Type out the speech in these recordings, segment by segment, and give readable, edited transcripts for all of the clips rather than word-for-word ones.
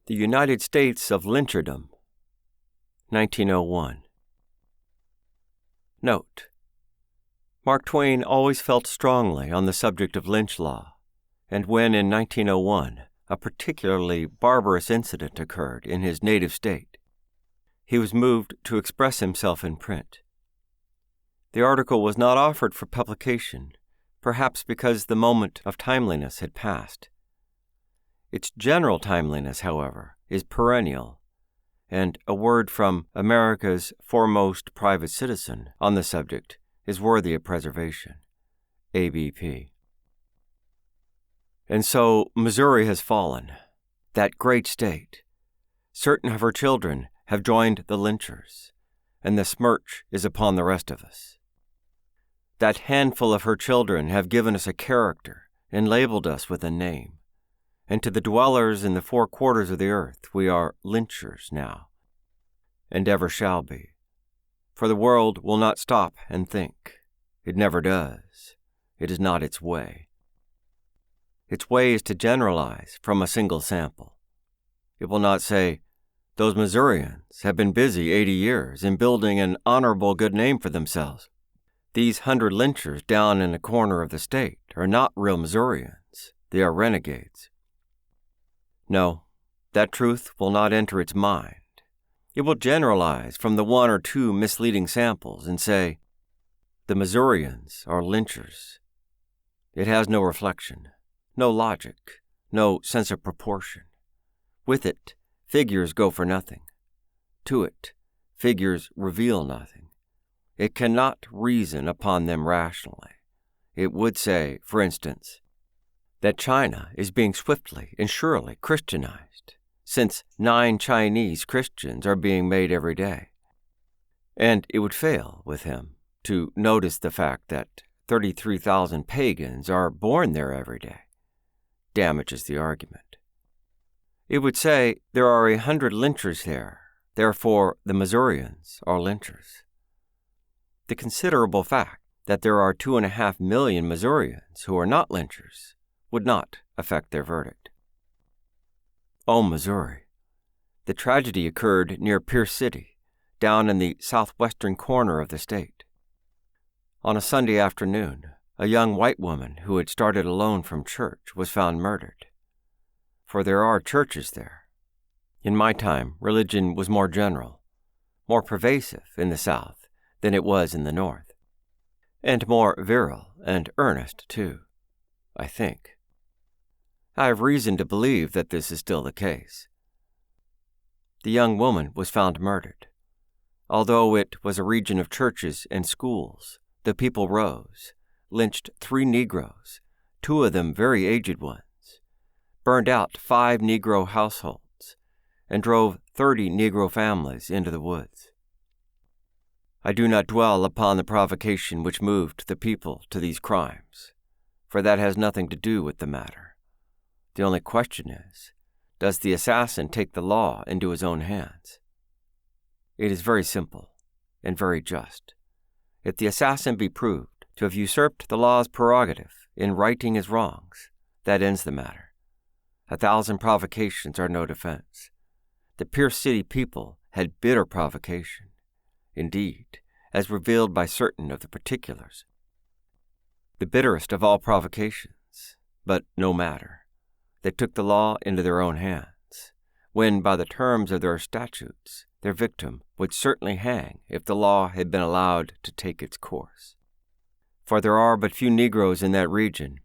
The United States of Lyncherdom, 1901. Note: Mark Twain always felt strongly on the subject of lynch law, and when in 1901 a particularly barbarous incident occurred in his native state, he was moved to express himself in print. The article was not offered for publication, perhaps because the moment of timeliness had passed. Its general timeliness, however, is perennial, and a word from America's foremost private citizen on the subject is worthy of preservation. ABP. And so Missouri has fallen, that great state. Certain of her children have joined the lynchers, and the smirch is upon the rest of us. That handful of her children have given us a character and labeled us with a name. And to the dwellers in the four quarters of the earth, we are lynchers now, and ever shall be. For the world will not stop and think. It never does. It is not its way. Its way is to generalize from a single sample. It will not say, those Missourians have been busy 80 years in building an honorable good name for themselves. These 100 lynchers down in a corner of the state are not real Missourians. They are renegades. No, that truth will not enter its mind. It will generalize from the one or two misleading samples and say, the Missourians are lynchers. It has no reflection, no logic, no sense of proportion. With it, figures go for nothing. To it, figures reveal nothing. It cannot reason upon them rationally. It would say, for instance, that China is being swiftly and surely Christianized, since 9 Chinese Christians are being made every day. And it would fail with him to notice the fact that 33,000 pagans are born there every day. Damages the argument. It would say there are 100 lynchers there, therefore the Missourians are lynchers. The considerable fact that there are 2.5 million Missourians who are not lynchers would not affect their verdict. Oh, Missouri. The tragedy occurred near Pierce City, down in the southwestern corner of the state. On a Sunday afternoon, a young white woman who had started alone from church was found murdered. For there are churches there. In my time, religion was more general, more pervasive in the South than it was in the North, and more virile and earnest, too, I think. I have reason to believe that this is still the case. The young woman was found murdered. Although it was a region of churches and schools, the people rose, lynched 3 Negroes, 2 of them very aged ones, burned out 5 Negro households, and drove 30 Negro families into the woods. I do not dwell upon the provocation which moved the people to these crimes, for that has nothing to do with the matter. The only question is, does the assassin take the law into his own hands? It is very simple and very just. If the assassin be proved to have usurped the law's prerogative in righting his wrongs, that ends the matter. 1,000 provocations are no defense. The Pierce City people had bitter provocation, indeed, as revealed by certain of the particulars. The bitterest of all provocations, but no matter. They took the law into their own hands, when by the terms of their statutes, their victim would certainly hang if the law had been allowed to take its course. For there are but few Negroes in that region,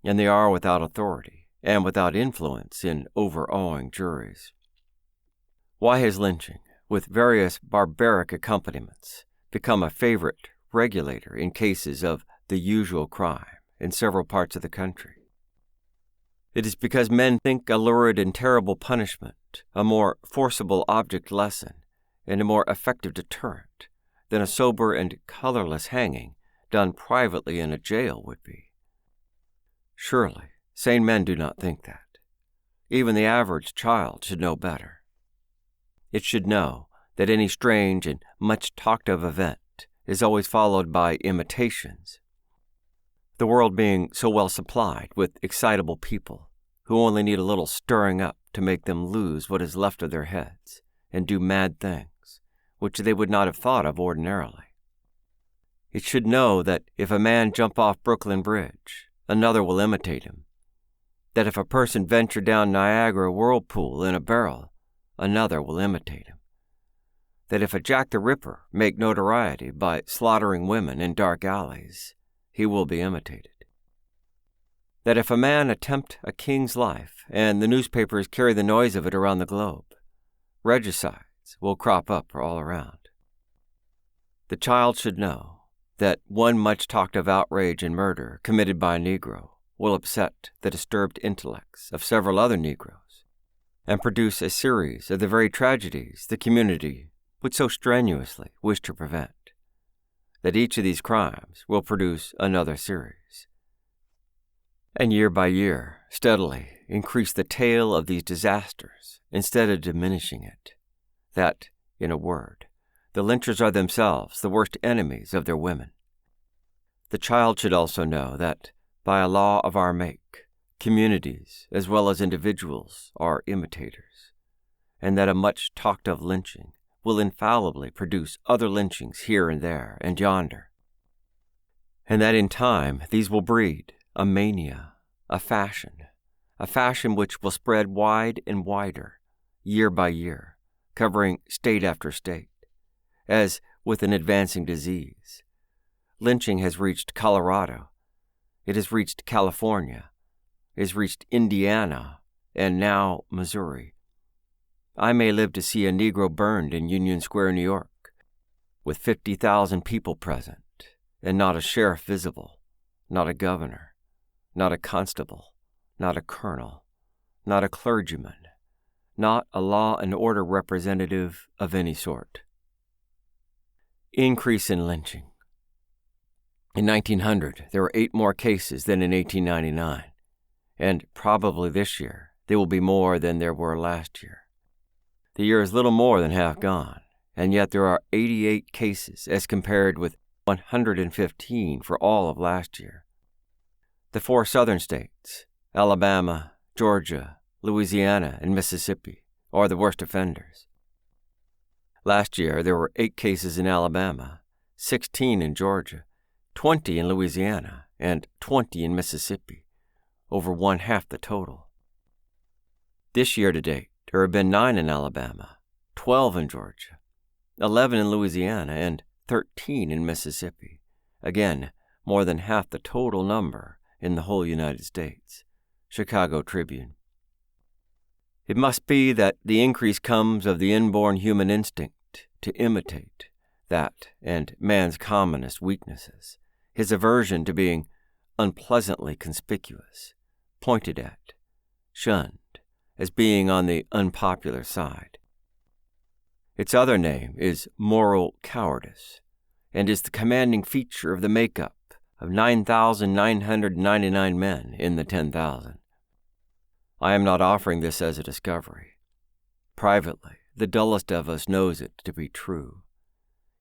and they are without authority and without influence in overawing juries. Why has lynching, with various barbaric accompaniments, become a favorite regulator in cases of the usual crime in several parts of the country? It is because men think a lurid and terrible punishment a more forcible object lesson and a more effective deterrent than a sober and colorless hanging done privately in a jail would be. Surely, sane men do not think that. Even the average child should know better. It should know that any strange and much talked of event is always followed by imitations. The world being so well supplied with excitable people who only need a little stirring up to make them lose what is left of their heads and do mad things, which they would not have thought of ordinarily. It should know that if a man jump off Brooklyn Bridge, another will imitate him. That if a person venture down Niagara whirlpool in a barrel, another will imitate him. That if a Jack the Ripper make notoriety by slaughtering women in dark alleys, he will be imitated. That if a man attempt a king's life and the newspapers carry the noise of it around the globe, regicides will crop up all around. The child should know that one much talked of outrage and murder committed by a Negro will upset the disturbed intellects of several other Negroes and produce a series of the very tragedies the community would so strenuously wish to prevent. That each of these crimes will produce another series. And year by year, steadily increase the tale of these disasters instead of diminishing it. That, in a word, the lynchers are themselves the worst enemies of their women. The child should also know that, by a law of our make, communities as well as individuals are imitators, and that a much talked of lynching will infallibly produce other lynchings here and there and yonder, and that in time these will breed a mania, a fashion which will spread wide and wider, year by year, covering state after state, as with an advancing disease. Lynching has reached Colorado, it has reached California, it has reached Indiana, and now Missouri. I may live to see a Negro burned in Union Square, New York, with 50,000 people present, and not a sheriff visible, not a governor, not a constable, not a colonel, not a clergyman, not a law and order representative of any sort. Increase in lynching. In 1900, there were 8 more cases than in 1899, and probably this year there will be more than there were last year. The year is little more than half gone, and yet there are 88 cases as compared with 115 for all of last year. The 4 southern states, Alabama, Georgia, Louisiana, and Mississippi, are the worst offenders. Last year there were 8 cases in Alabama, 16 in Georgia, 20 in Louisiana, and 20 in Mississippi, over 1/2 the total. This year to date, there have been 9 in Alabama, 12 in Georgia, 11 in Louisiana, and 13 in Mississippi. Again, more than half the total number in the whole United States. Chicago Tribune. It must be that the increase comes of the inborn human instinct to imitate, that and man's commonest weaknesses, his aversion to being unpleasantly conspicuous, pointed at, shunned, as being on the unpopular side. Its other name is moral cowardice, and is the commanding feature of the makeup of 9,999 men in the 10,000. I am not offering this as a discovery. Privately, the dullest of us knows it to be true.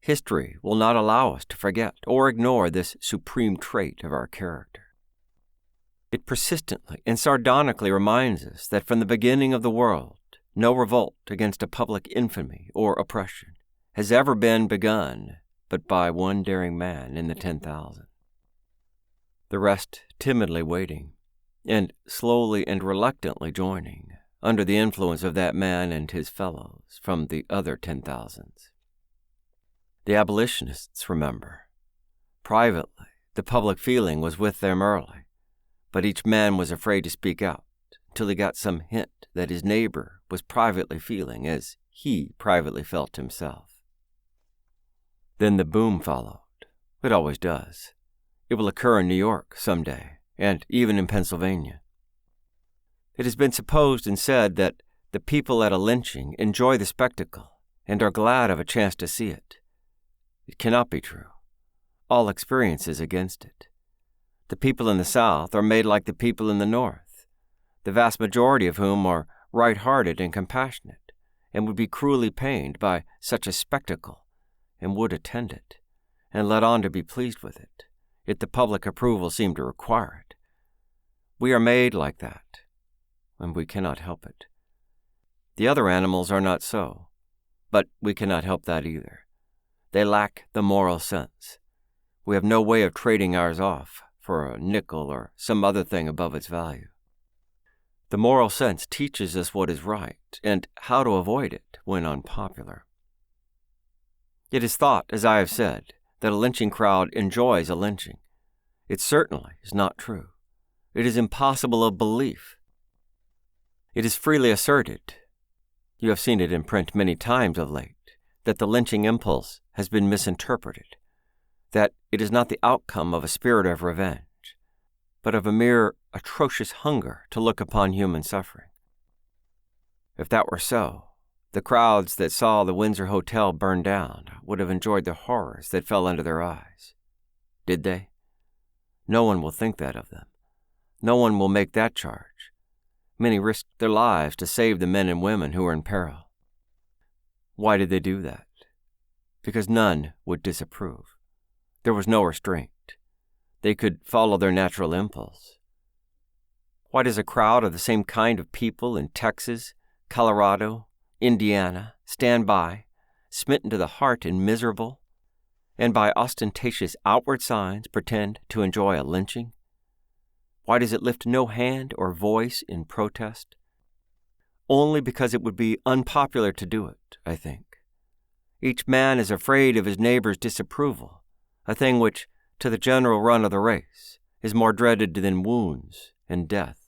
History will not allow us to forget or ignore this supreme trait of our character. It persistently and sardonically reminds us that from the beginning of the world, no revolt against a public infamy or oppression has ever been begun but by one daring man in the 10,000. The rest timidly waiting, and slowly and reluctantly joining, under the influence of that man and his fellows from the other 10,000s. The abolitionists, remember. Privately, the public feeling was with them early, but each man was afraid to speak out till he got some hint that his neighbor was privately feeling as he privately felt himself. Then the boom followed. It always does. It will occur in New York some day, and even in Pennsylvania. It has been supposed and said that the people at a lynching enjoy the spectacle and are glad of a chance to see it. It cannot be true. All experience is against it. The people in the South are made like the people in the North, the vast majority of whom are right-hearted and compassionate, and would be cruelly pained by such a spectacle, and would attend it, and let on to be pleased with it, if the public approval seemed to require it. We are made like that, and we cannot help it. The other animals are not so, but we cannot help that either. They lack the moral sense. We have no way of trading ours off for a nickel or some other thing above its value. The moral sense teaches us what is right and how to avoid it when unpopular. It is thought, as I have said, that a lynching crowd enjoys a lynching. It certainly is not true. It is impossible of belief. It is freely asserted, you have seen it in print many times of late, that the lynching impulse has been misinterpreted, that it is not the outcome of a spirit of revenge, but of a mere atrocious hunger to look upon human suffering. If that were so, the crowds that saw the Windsor Hotel burn down would have enjoyed the horrors that fell under their eyes. Did they? No one will think that of them. No one will make that charge. Many risked their lives to save the men and women who were in peril. Why did they do that? Because none would disapprove. There was no restraint. They could follow their natural impulse. Why does a crowd of the same kind of people in Texas, Colorado, Indiana stand by, smitten to the heart and miserable, and by ostentatious outward signs pretend to enjoy a lynching? Why does it lift no hand or voice in protest? Only because it would be unpopular to do it, I think. Each man is afraid of his neighbor's disapproval, a thing which, to the general run of the race, is more dreaded than wounds and death.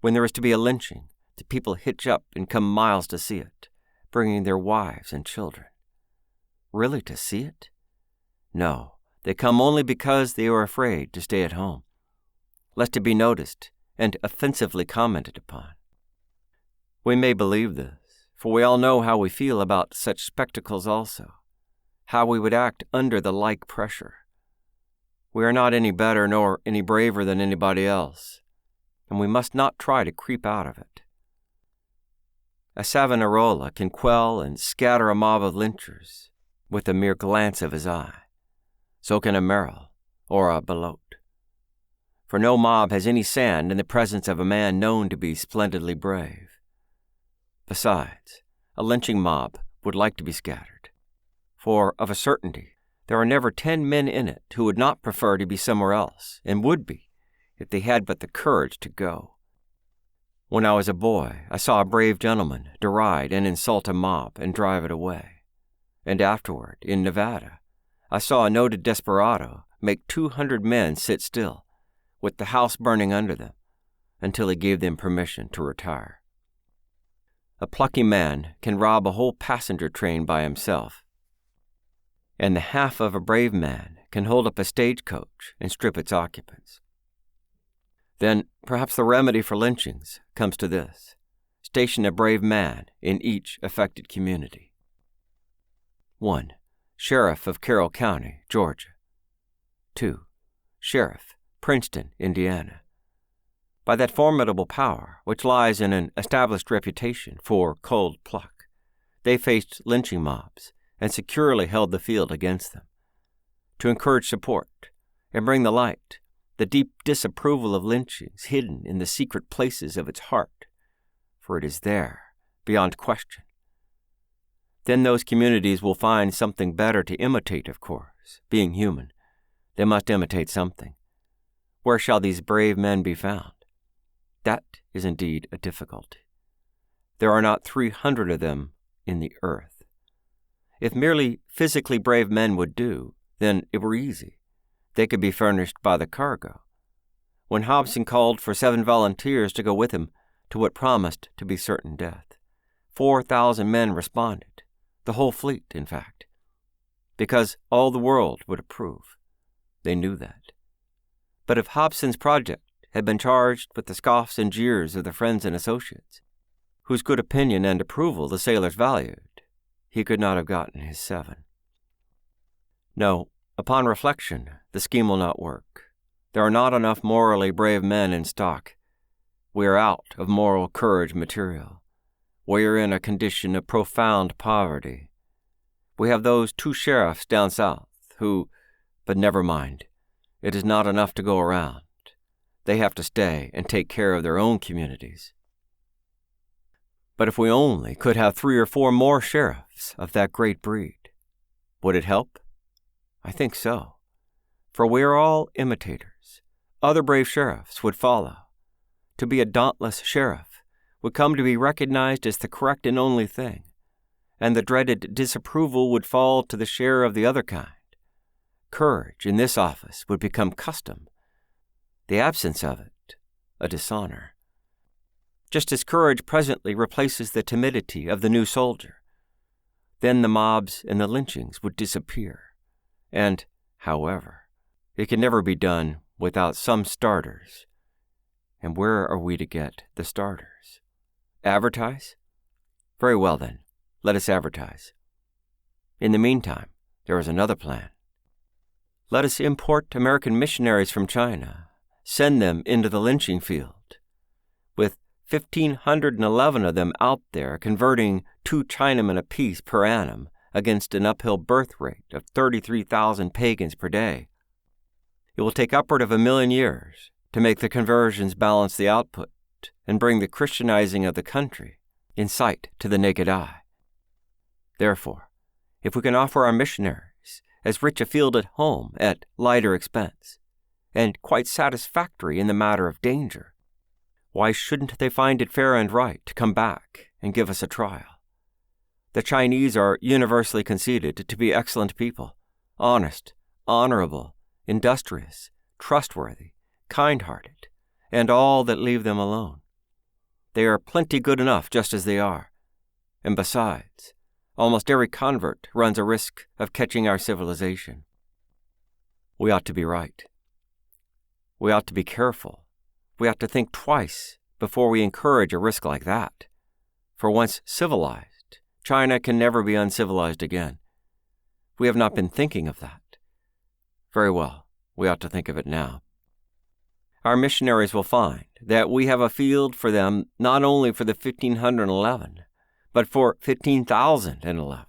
When there is to be a lynching, the people hitch up and come miles to see it, bringing their wives and children. Really to see it? No, they come only because they are afraid to stay at home, lest it be noticed and offensively commented upon. We may believe this, for we all know how we feel about such spectacles also, how we would act under the like pressure. We are not any better nor any braver than anybody else, and we must not try to creep out of it. A Savonarola can quell and scatter a mob of lynchers with the mere glance of his eye. So can a Merrill or a Belote. For no mob has any sand in the presence of a man known to be splendidly brave. Besides, a lynching mob would like to be scattered, for of a certainty there are never 10 men in it who would not prefer to be somewhere else, and would be, if they had but the courage to go. When I was a boy, I saw a brave gentleman deride and insult a mob and drive it away. And afterward, in Nevada, I saw a noted desperado make 200 men sit still, with the house burning under them, until he gave them permission to retire. A plucky man can rob a whole passenger train by himself, and the half of a brave man can hold up a stagecoach and strip its occupants. Then perhaps the remedy for lynchings comes to this: station a brave man in each affected community. 1. Sheriff of Carroll County, Georgia. 2. Sheriff, Princeton, Indiana. By that formidable power which lies in an established reputation for cold pluck, they faced lynching mobs and securely held the field against them. To encourage support and bring the light, the deep disapproval of lynchings hidden in the secret places of its heart, for it is there, beyond question. Then those communities will find something better to imitate, of course. Being human, they must imitate something. Where shall these brave men be found? That is indeed a difficulty. There are not 300 of them in the earth. If merely physically brave men would do, then it were easy. They could be furnished by the cargo. When Hobson called for 7 volunteers to go with him to what promised to be certain death, 4,000 men responded, the whole fleet, in fact, because all the world would approve. They knew that. But if Hobson's project had been charged with the scoffs and jeers of the friends and associates, whose good opinion and approval the sailors valued, he could not have gotten his 7. No, upon reflection, the scheme will not work. There are not enough morally brave men in stock. We are out of moral courage material. We are in a condition of profound poverty. We have those 2 sheriffs down south who, but never mind, it is not enough to go around. They have to stay and take care of their own communities. But if we only could have 3 or 4 more sheriffs of that great breed, would it help? I think so. For we are all imitators. Other brave sheriffs would follow. To be a dauntless sheriff would come to be recognized as the correct and only thing, and the dreaded disapproval would fall to the share of the other kind. Courage in this office would become custom, the absence of it a dishonor. Just as courage presently replaces the timidity of the new soldier, then the mobs and the lynchings would disappear. And, however, it can never be done without some starters. And where are we to get the starters? Advertise? Very well then, let us advertise. In the meantime, there is another plan. Let us import American missionaries from China, send them into the lynching field. With 1,511 of them out there converting 2 Chinamen apiece per annum against an uphill birth rate of 33,000 pagans per day, it will take upward of 1,000,000 years to make the conversions balance the output and bring the Christianizing of the country in sight to the naked eye. Therefore, if we can offer our missionaries as rich a field at home at lighter expense, and quite satisfactory in the matter of danger, why shouldn't they find it fair and right to come back and give us a trial? The Chinese are universally conceded to be excellent people, honest, honorable, industrious, trustworthy, kind-hearted, and all that leave them alone. They are plenty good enough just as they are. And besides, almost every convert runs a risk of catching our civilization. We ought to be right. We ought to be careful. We ought to think twice before we encourage a risk like that. For once civilized, China can never be uncivilized again. We have not been thinking of that. Very well, we ought to think of it now. Our missionaries will find that we have a field for them not only for the 1,511, but for 15,011.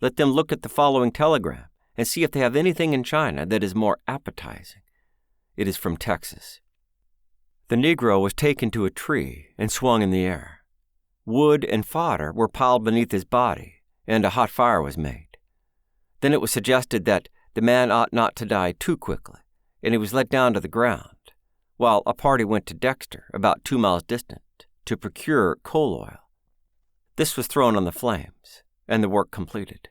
Let them look at the following telegram and see if they have anything in China that is more appetizing. It is from Texas. The Negro was taken to a tree and swung in the air. Wood and fodder were piled beneath his body, and a hot fire was made. Then it was suggested that the man ought not to die too quickly, and he was let down to the ground, while a party went to Dexter, about 2 miles distant, to procure coal oil. This was thrown on the flames, and the work completed.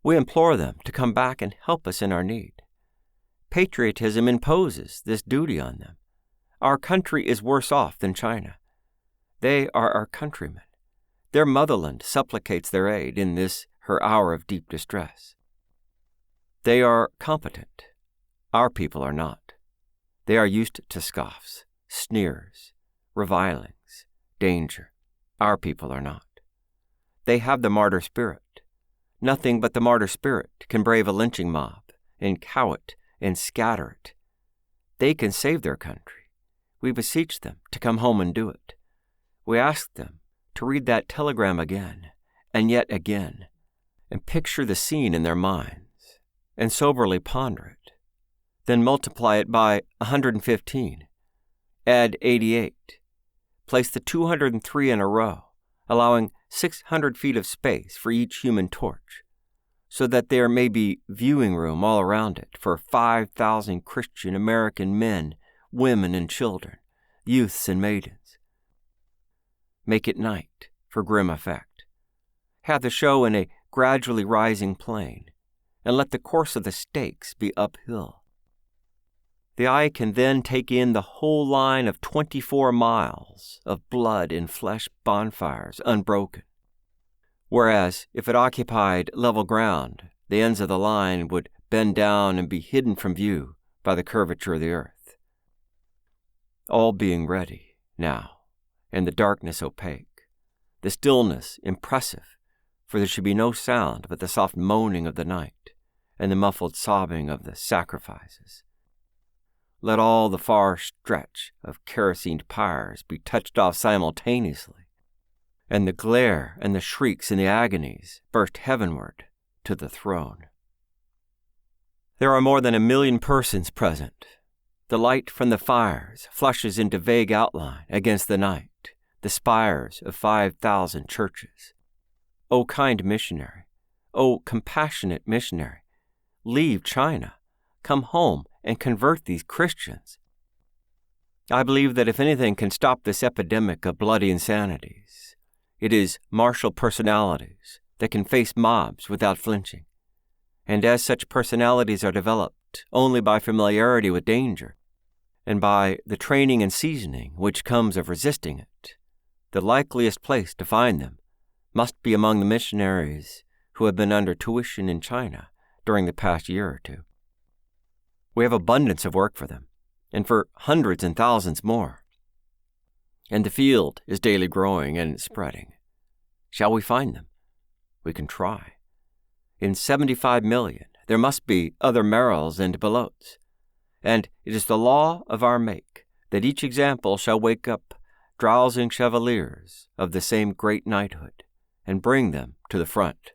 We implore them to come back and help us in our need. Patriotism imposes this duty on them. Our country is worse off than China. They are our countrymen. Their motherland supplicates their aid in this her hour of deep distress. They are competent. Our people are not. They are used to scoffs, sneers, revilings, danger. Our people are not. They have the martyr spirit. Nothing but the martyr spirit can brave a lynching mob and cow it and scatter it. They can save their country. We beseech them to come home and do it. We ask them to read that telegram again and yet again, and picture the scene in their minds, and soberly ponder it. Then multiply it by 115. Add 88. Place the 203 in a row, allowing 600 feet of space for each human torch, so that there may be viewing room all around it for 5,000 Christian American men, women, and children, youths and maidens. Make it night for grim effect. Have the show in a gradually rising plane, and let the course of the stakes be uphill. The eye can then take in the whole line of 24 miles of blood and flesh bonfires unbroken. Whereas, if it occupied level ground, the ends of the line would bend down and be hidden from view by the curvature of the earth. All being ready now, and the darkness opaque, the stillness impressive, for there should be no sound but the soft moaning of the night and the muffled sobbing of the sacrifices. Let all the far stretch of kerosened pyres be touched off simultaneously, and the glare and the shrieks and the agonies burst heavenward to the throne. There are more than 1,000,000 persons present. The light from the fires flushes into vague outline against the night. the spires of 5,000 churches. O kind missionary, O compassionate missionary, leave China, come home and convert these Christians. I believe that if anything can stop this epidemic of bloody insanities, it is martial personalities that can face mobs without flinching. And as such personalities are developed only by familiarity with danger, and by the training and seasoning which comes of resisting it, the likeliest place to find them must be among the missionaries who have been under tuition in China during the past year or two. We have abundance of work for them, and for hundreds and thousands more. And the field is daily growing and spreading. Shall we find them? We can try. In 75 million, there must be other Merrills and Belots. And it is the law of our make that each example shall wake up drowsing chevaliers of the same great knighthood and bring them to the front.